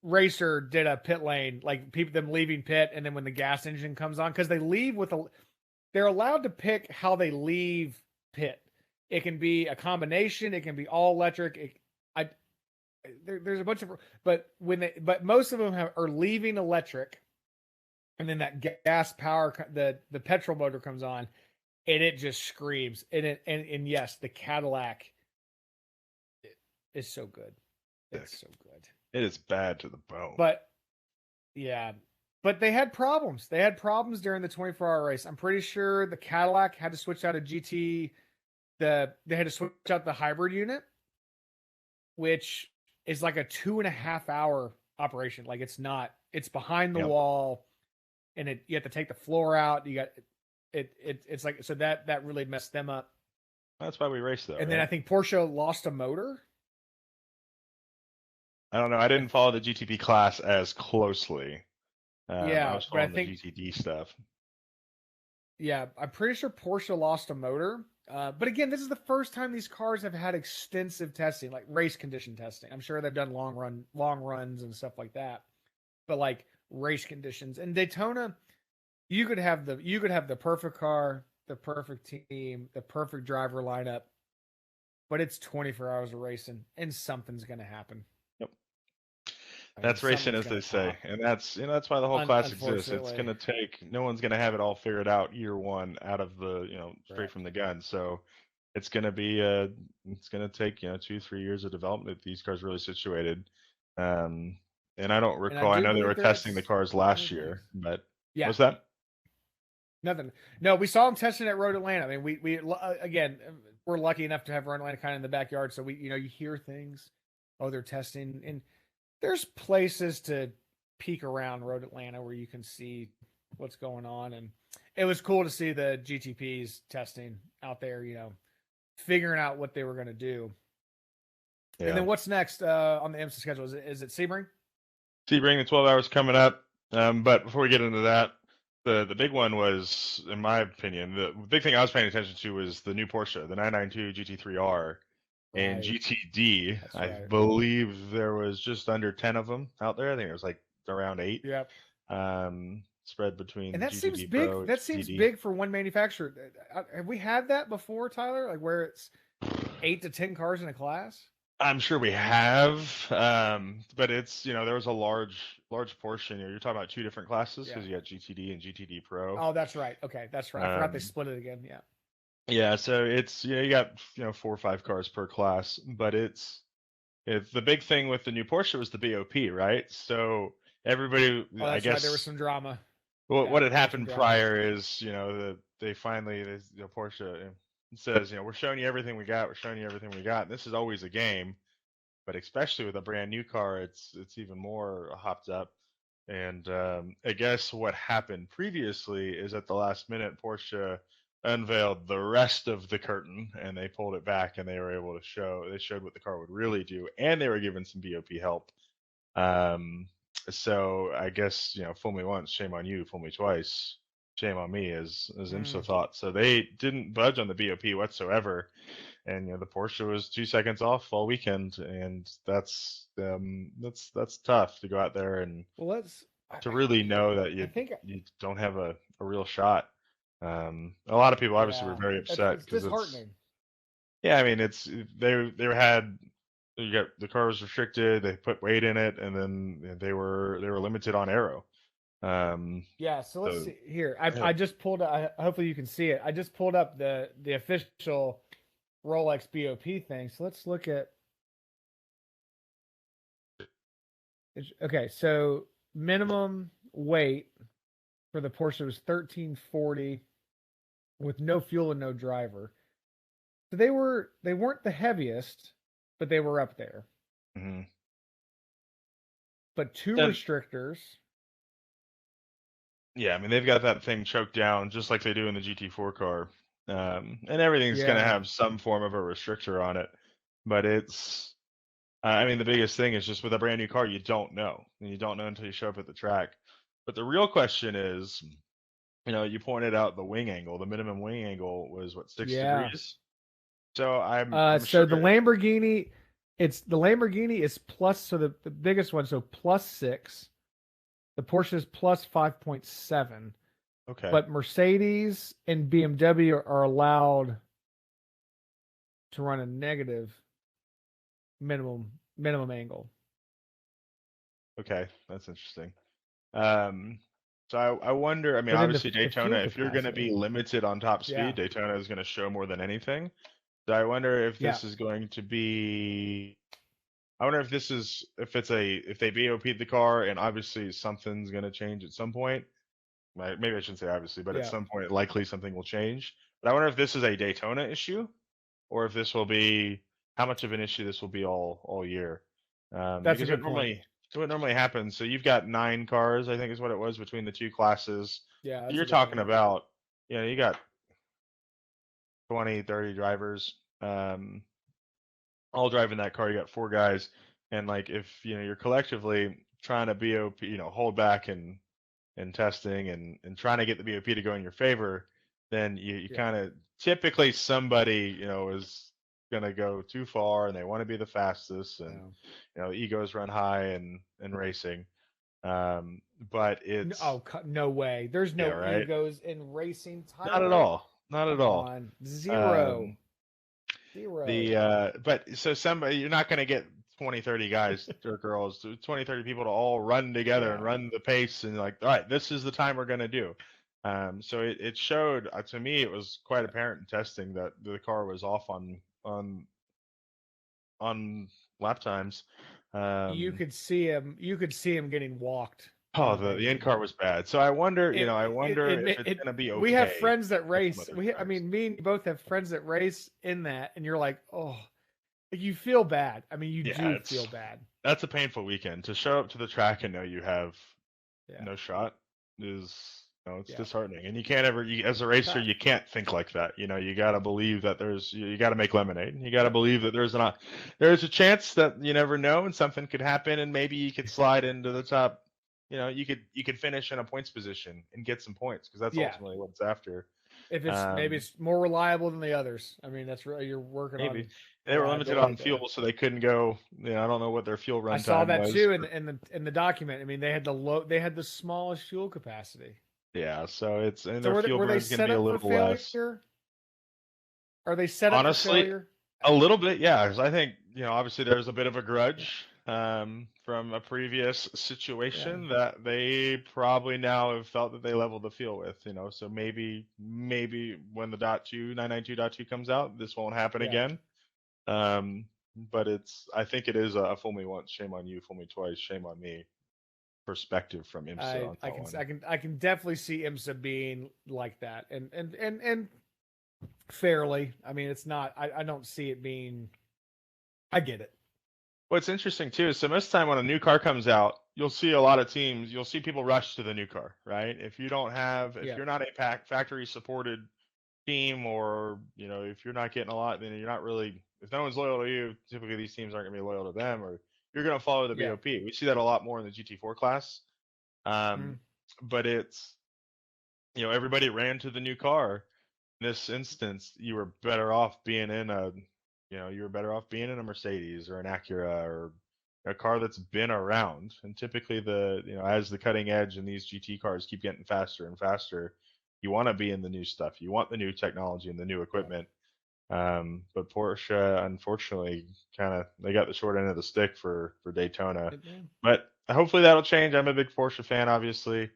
racer did a pit lane, like them leaving pit, and then when the gas engine comes on, because they leave they're allowed to pick how they leave pit. It can be a combination. It can be all electric. There's a bunch of, but most of them are leaving electric, and then that gas power, the petrol motor comes on, and it just screams. And yes, the Cadillac is so good. It's so good. It is bad to the bone. But yeah. But they had problems. They had problems during the 24-hour race. I'm pretty sure the Cadillac had to switch out a GT. They had to switch out the hybrid unit, which is like a 2.5-hour operation. Like it's behind the wall, and you have to take the floor out. You got it's like, so that really messed them up. That's why we raced though. And then I think Porsche lost a motor. I don't know. I didn't follow the GTP class as closely. I was following the GTD stuff. Yeah, I'm pretty sure Porsche lost a motor. But again, this is the first time these cars have had extensive testing, like race condition testing. I'm sure they've done long runs and stuff like that. But like race conditions and Daytona, you could have the perfect car, the perfect team, the perfect driver lineup, but it's 24 hours of racing and something's going to happen. That's racing, as they say, and that's why the whole class exists. It's going to take, no one's going to have it all figured out year one out of the straight from the gun. So it's going to be it's going to take 2-3 years of development. These cars really situated, and I don't recall. I know they were testing the cars last year, but what's that? Nothing. No, we saw them testing at Road Atlanta. I mean, we again, we're lucky enough to have Road Atlanta kind of in the backyard, so we you hear things. Oh, they're testing and. There's places to peek around Road Atlanta where you can see what's going on. And it was cool to see the GTPs testing out there, figuring out what they were going to do. Yeah. And then what's next on the IMSA schedule? Is it Sebring? Sebring, the 12 hours coming up. But before we get into that, the big one was, in my opinion, the big thing I was paying attention to was the new Porsche, the 992 GT3R. And GTD, I believe there was just under 10 of them out there. I think it was like around 8. Yep. Spread between. And that GTD seems big. Pro, that seems big for one manufacturer. Have we had that before, Tyler? Like where it's 8 to 10 cars in a class? I'm sure we have, but it's there was a large portion. You're talking about two different classes because you got GTD and GTD Pro. Oh, that's right. Okay, that's right. I forgot they split it again. Yeah. Yeah, so it's you got 4 or 5 cars per class, but it's the big thing with the new Porsche was the BOP, right? So everybody, Oh, I that's right. There was guess, some drama. what had There was some happened drama. prior is they finally Porsche says we're showing you everything we got, we're showing you everything we got. And this is always a game, but especially with a brand new car, it's even more hopped up. And I guess what happened previously is at the last minute, Porsche unveiled the rest of the curtain and they pulled it back and they were able to they showed what the car would really do, and they were given some BOP help. So I guess, fool me once, shame on you, fool me twice, shame on me, as IMSA thought. So they didn't budge on the BOP whatsoever. And the Porsche was 2 seconds off all weekend, and that's tough to go out there and to really know that you don't have a real shot. A lot of people obviously were very upset because it's disheartening. Yeah, I mean they had the car was restricted. They put weight in it, and then they were limited on aero. So let's see here. I just pulled up. Hopefully you can see it. I just pulled up the official Rolex BOP thing. So let's look at. Okay, so minimum weight for the Porsche was 1340 with no fuel and no driver. So they weren't the heaviest, but they were up there. Mm-hmm. But two restrictors. Yeah, I mean they've got that thing choked down just like they do in the GT4 car, and everything's going to have some form of a restrictor on it. But it's, I mean, the biggest thing is just with a brand new car, you don't know, and you don't know until you show up at the track. But the real question is, you pointed out the wing angle. The minimum wing angle was what, 6 degrees? So I'm so sure the Lamborghini, is plus, so the biggest one, so +6. The Porsche is plus 5.7. Okay. But Mercedes and BMW are allowed to run a negative minimum angle. Okay, that's interesting. So I wonder, I mean, obviously Daytona, if you're going to be limited on top speed, Daytona is going to show more than anything. So I wonder if this is going to be, I wonder if if they BOP'd the car, and obviously something's going to change at some point. Maybe I shouldn't say obviously, but at some point, likely something will change. But I wonder if this is a Daytona issue, or if this will be, how much of an issue this will be all year. That's a good point. So what normally happens, so you've got 9 cars, I think is what it was, between the two classes. Yeah. You're talking about, you got 20, 30 drivers, all driving that car. You got 4 guys. And like, if, you're collectively trying to BOP, hold back and testing and trying to get the BOP to go in your favor, then you kind of, typically somebody, is going to go too far and they want to be the fastest, and egos run high in racing. But it's, no way, there's no egos in racing, Tyler. Not at all. Zero. But so somebody, you're not going to get 20, 30 guys or girls, 20, 30 people to all run together and run the pace, and like, all right, this is the time we're going to do. So it showed, to me, it was quite apparent in testing that the car was off on lap times. You could see him getting walked. Oh, the in car was bad. So I wonder, if it's going to be okay. We have friends that race. Me and you both have friends that race in that, and you're like, oh, you feel bad. I mean, you do feel bad. That's a painful weekend. To show up to the track and know you have no shot is, it's disheartening. And you can't ever, as a racer, you can't think like that. You got to believe that you got to make lemonade. You got to believe that there's a chance that you never know, and something could happen, and maybe you could slide into the top. You could finish in a points position and get some points, because that's ultimately what it's after. If it's maybe it's more reliable than the others. I mean, that's really, you're working on. Maybe they were limited on fuel, so they couldn't go. I don't know what their fuel run time was. I saw that too in the document. I mean, they had the smallest fuel capacity. Yeah, so their fuel burn is going to be a little less. Are they set up for failure? A little bit, yeah. Because I think obviously there's a bit of a grudge from a previous situation that they probably now have felt that they leveled the field with. So maybe when the .2 comes out, this won't happen again. But I think it is a fool me once, shame on you; fool me twice, shame on me perspective from IMSA on that one. I can definitely see IMSA being like that, and fairly. I mean, it's not. I don't see it being. I get it. What's interesting too is, so most of the time when a new car comes out, you'll see a lot of teams. You'll see people rush to the new car, right? If you're not a factory supported team, or if you're not getting a lot, then you're not really. If no one's loyal to you, typically these teams aren't going to be loyal to them, or you're going to follow the BOP. We see that a lot more in the GT4 class. But it's, everybody ran to the new car. In this instance, you were better off being in a Mercedes or an Acura or a car that's been around. And typically as the cutting edge and these GT cars keep getting faster and faster, you want to be in the new stuff. You want the new technology and the new equipment. But Porsche, unfortunately, they got the short end of the stick for Daytona. But hopefully that'll change. I'm a big Porsche fan, obviously.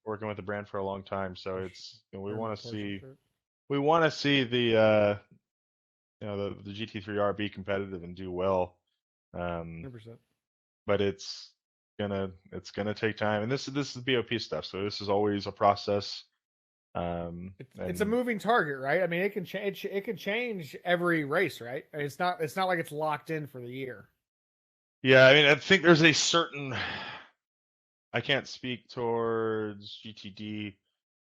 Working with the brand for a long time, so it's we want to see the the GT3R be competitive and do well. 100%. But it's gonna take time, and this is BOP stuff, so this is always a process. It's a moving target, right? I mean, it can change. It can change every race, right? I mean, it's not like it's locked in for the year. Yeah, I mean, I think there's a certain. I can't speak towards GTD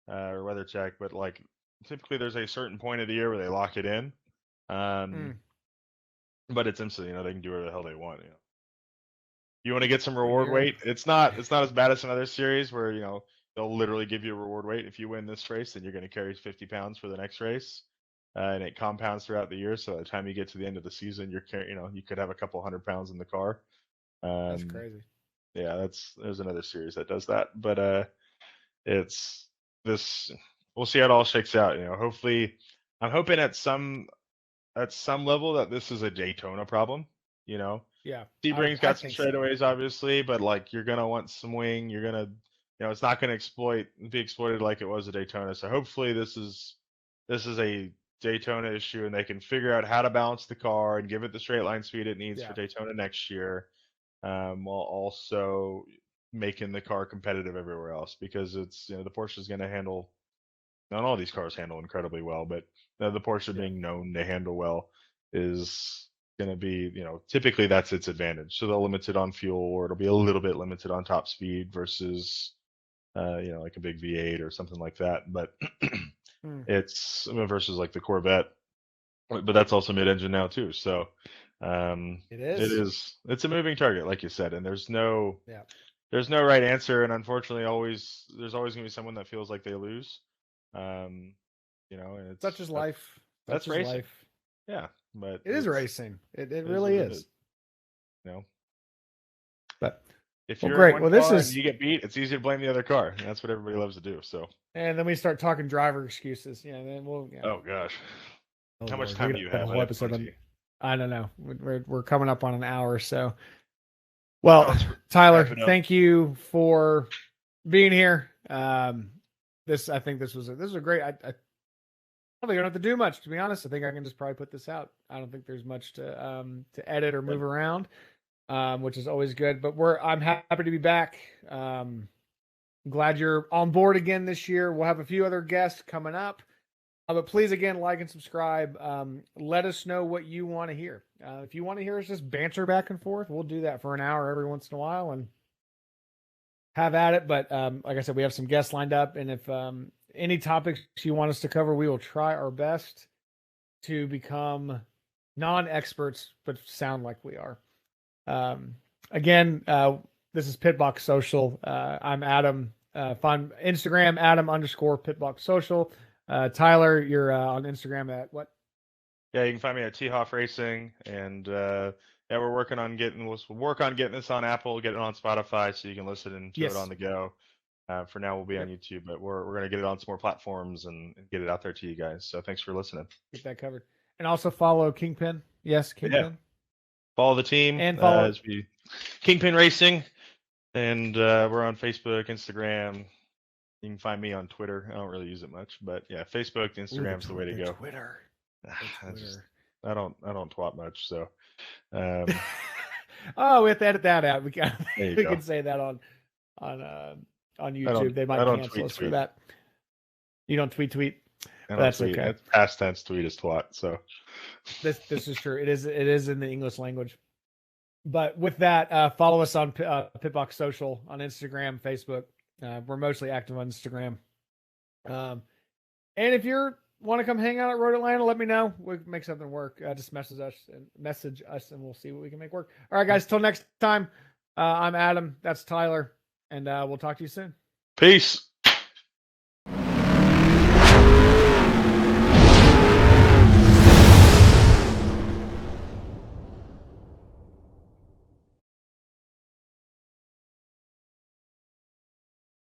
or WeatherTech, but like typically there's a certain point of the year where they lock it in. But it's IMSA, they can do whatever the hell they want. You want to get some reward weight? It's not as bad as another series where they'll literally give you a reward weight. If you win this race, then you're going to carry 50 pounds for the next race, and it compounds throughout the year. So by the time you get to the end of the season, you could have a couple 100 pounds in the car. That's crazy. Yeah, there's another series that does that, but it's this. We'll see how it all shakes out. Hopefully, I'm hoping at some level that this is a Daytona problem. Yeah. Sebring's got some straightaways, obviously, but like you're gonna want some wing. You're gonna, it's not gonna be exploited like it was a Daytona. So hopefully this is a Daytona issue, and they can figure out how to balance the car and give it the straight line speed it needs for Daytona next year, while also making the car competitive everywhere else, because it's the Porsche is going to handle. Not all these cars handle incredibly well, but the Porsche being known to handle well is going to be, typically that's its advantage. So they'll limit it on fuel, or it'll be a little bit limited on top speed versus, like a big V8 or something like that. But it's versus like the Corvette, but that's also mid-engine now too. So it's a moving target, like you said, and there's no right answer. And unfortunately, there's always going to be someone that feels like they lose. And it's such is life. That's racing. Life. Yeah, but it is racing. It really is. But if you're great, you get beat, it's easy to blame the other car, and that's what everybody loves to do. So. And then we start talking driver excuses. Then we'll. Oh gosh. How much time do you have? I don't know. We're coming up on an hour, so. Well, Tyler, thank you for being here. I think this was a great. I don't think I don't have to do much, to be honest. I think I can just probably put this out. I don't think there's much to edit or move around, which is always good. But I'm happy to be back. Glad you're on board again this year. We'll have a few other guests coming up. But please, again, like and subscribe. Let us know what you want to hear. If you want to hear us just banter back and forth, we'll do that for an hour every once in a while and have at it. But like I said, we have some guests lined up. And if any topics you want us to cover, we will try our best to become non-experts, but sound like we are. Again, this is Pitbox Social. I'm Adam. Find Instagram, Adam_Pitbox Social. Tyler, you're on Instagram at what? Yeah, you can find me at T-Hoff Racing, and we'll work on getting this on Apple, get it on Spotify, so you can listen to it on the go. For now, we'll be on YouTube, but we're going to get it on some more platforms and get it out there to you guys. So thanks for listening. Get that covered, and also follow Kingpin Yes, Kingpin. Yeah. Follow the team and follow Kingpin Racing, and we're on Facebook, Instagram. You can find me on Twitter. I don't really use it much, but yeah, Facebook, Instagram's the way to go. Twitter. I don't twat much, so. Oh, we have to edit that out. We we can say that on YouTube. They might cancel us for that. You don't tweet. That's tweet. Okay. It's past tense tweet is twat. So this is true. It is in the English language. But with that, follow us on Pitbox Social on Instagram, Facebook. We're mostly active on Instagram. And if you want to come hang out at Road Atlanta, let me know. We'll make something work. Just message us, and we'll see what we can make work. All right, guys. Till next time. I'm Adam. That's Tyler, and we'll talk to you soon. Peace.